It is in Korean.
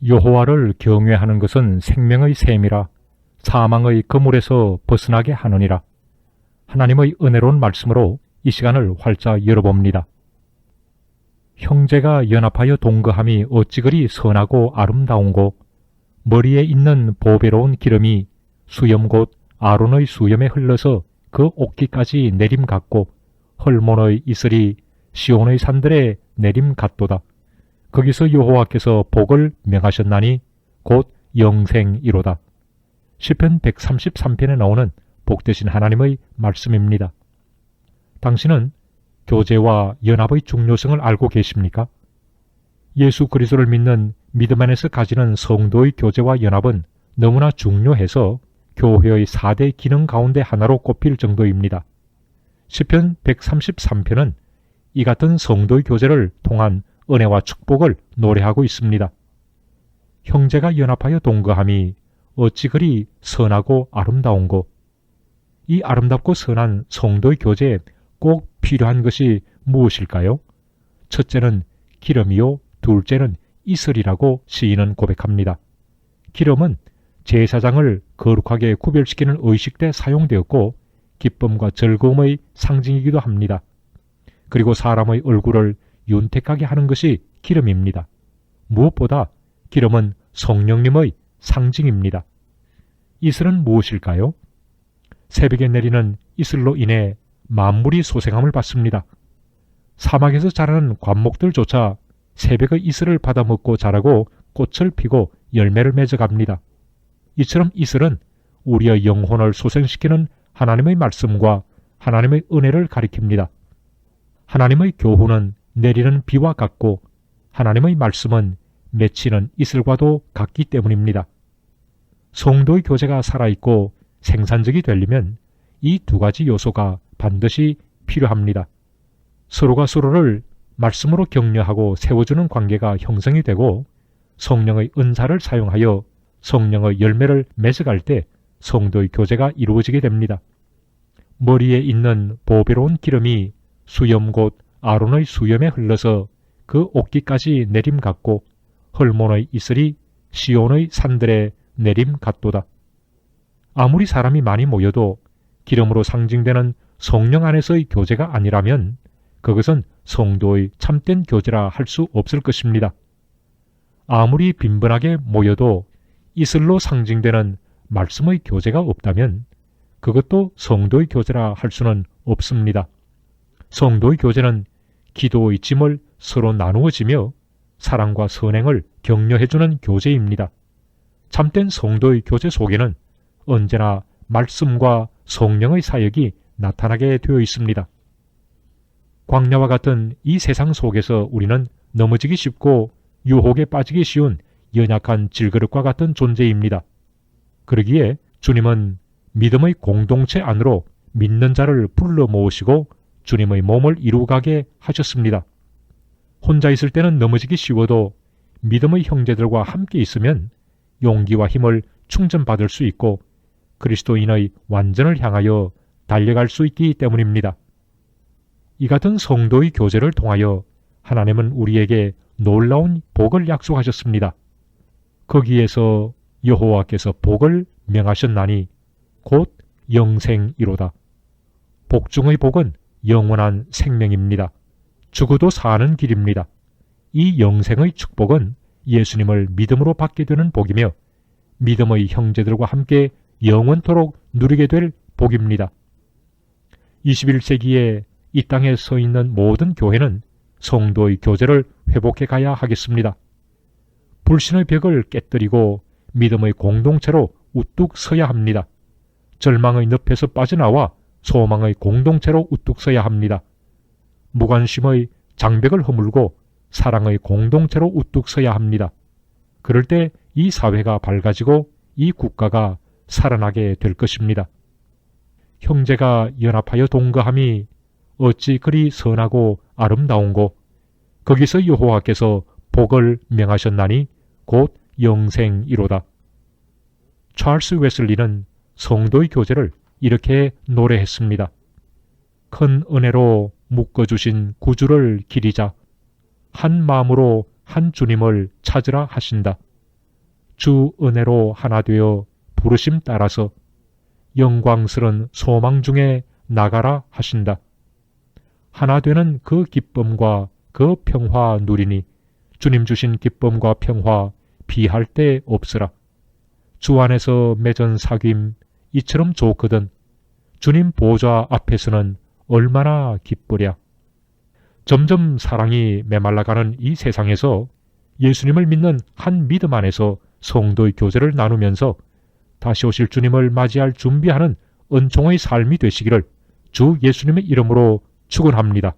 여호와를 경외하는 것은 생명의 샘이라 사망의 그물에서 벗어나게 하느니라. 하나님의 은혜로운 말씀으로 이 시간을 활짝 열어봅니다. 형제가 연합하여 동거함이 어찌 그리 선하고 아름다운고 머리에 있는 보배로운 기름이 수염 곧 아론의 수염에 흘러서 그 옥기까지 내림 같고 헐몬의 이슬이 시온의 산들에 내림 같도다. 거기서 여호와께서 복을 명하셨나니 곧 영생이로다. 시편 133편에 나오는 복되신 하나님의 말씀입니다. 당신은 교제와 연합의 중요성을 알고 계십니까? 예수 그리스도를 믿는 믿음 안에서 가지는 성도의 교제와 연합은 너무나 중요해서 교회의 4대 기능 가운데 하나로 꼽힐 정도입니다. 시편 133편은 이 같은 성도의 교제를 통한 은혜와 축복을 노래하고 있습니다. 형제가 연합하여 동거함이 어찌 그리 선하고 아름다운고 이 아름답고 선한 성도의 교제에 꼭 필요한 것이 무엇일까요? 첫째는 기름이요, 둘째는 이슬이라고 시인은 고백합니다. 기름은 제사장을 거룩하게 구별시키는 의식 때 사용되었고 기쁨과 즐거움의 상징이기도 합니다. 그리고 사람의 얼굴을 윤택하게 하는 것이 기름입니다. 무엇보다 기름은 성령님의 상징입니다. 이슬은 무엇일까요? 새벽에 내리는 이슬로 인해 만물이 소생함을 받습니다. 사막에서 자라는 관목들조차 새벽의 이슬을 받아먹고 자라고 꽃을 피고 열매를 맺어갑니다. 이처럼 이슬은 우리의 영혼을 소생시키는 하나님의 말씀과 하나님의 은혜를 가리킵니다. 하나님의 교훈은 내리는 비와 같고 하나님의 말씀은 맺히는 이슬과도 같기 때문입니다. 성도의 교제가 살아있고 생산적이 되려면 이 두 가지 요소가 반드시 필요합니다. 서로가 서로를 말씀으로 격려하고 세워주는 관계가 형성이 되고 성령의 은사를 사용하여 성령의 열매를 맺어갈 때 성도의 교제가 이루어지게 됩니다. 머리에 있는 보배로운 기름이 수염 곧 아론의 수염에 흘러서 그 옥기까지 내림 같고 헐몬의 이슬이 시온의 산들에 내림 같도다. 아무리 사람이 많이 모여도 기름으로 상징되는 성령 안에서의 교제가 아니라면 그것은 성도의 참된 교제라 할 수 없을 것입니다. 아무리 빈번하게 모여도 이슬로 상징되는 말씀의 교제가 없다면 그것도 성도의 교제라 할 수는 없습니다. 성도의 교제는 기도의 짐을 서로 나누어지며 사랑과 선행을 격려해주는 교제입니다. 참된 성도의 교제 속에는 언제나 말씀과 성령의 사역이 나타나게 되어 있습니다. 광야와 같은 이 세상 속에서 우리는 넘어지기 쉽고 유혹에 빠지기 쉬운 연약한 질그릇과 같은 존재입니다. 그러기에 주님은 믿음의 공동체 안으로 믿는 자를 불러 모으시고 주님의 몸을 이루가게 하셨습니다. 혼자 있을 때는 넘어지기 쉬워도 믿음의 형제들과 함께 있으면 용기와 힘을 충전받을 수 있고 그리스도인의 완전을 향하여 달려갈 수 있기 때문입니다. 이 같은 성도의 교제를 통하여 하나님은 우리에게 놀라운 복을 약속하셨습니다. 거기에서 여호와께서 복을 명하셨나니 곧 영생이로다. 복 중의 복은 영원한 생명입니다. 죽어도 사는 길입니다. 이 영생의 축복은 예수님을 믿음으로 받게 되는 복이며 믿음의 형제들과 함께 영원토록 누리게 될 복입니다. 21세기에 이 땅에 서 있는 모든 교회는 성도의 교제를 회복해 가야 하겠습니다. 불신의 벽을 깨뜨리고 믿음의 공동체로 우뚝 서야 합니다. 절망의 늪에서 빠져나와 소망의 공동체로 우뚝 서야 합니다. 무관심의 장벽을 허물고 사랑의 공동체로 우뚝 서야 합니다. 그럴 때 이 사회가 밝아지고 이 국가가 살아나게 될 것입니다. 형제가 연합하여 동거함이 어찌 그리 선하고 아름다운고 거기서 여호와께서 복을 명하셨나니 곧 영생이로다. 찰스 웨슬리는 성도의 교제를 이렇게 노래했습니다. 큰 은혜로 묶어주신 구주를 기리자 한 마음으로 한 주님을 찾으라 하신다. 주 은혜로 하나 되어 부르심 따라서 영광스런 소망 중에 나가라 하신다. 하나 되는 그 기쁨과 그 평화 누리니 주님 주신 기쁨과 평화 비할 데 없으라. 주 안에서 맺은 사귐 이처럼 좋거든 주님 보좌 앞에서는 얼마나 기쁘랴. 점점 사랑이 메말라가는 이 세상에서 예수님을 믿는 한 믿음 안에서 성도의 교제를 나누면서 다시 오실 주님을 맞이할 준비하는 은총의 삶이 되시기를 주 예수님의 이름으로 축원합니다.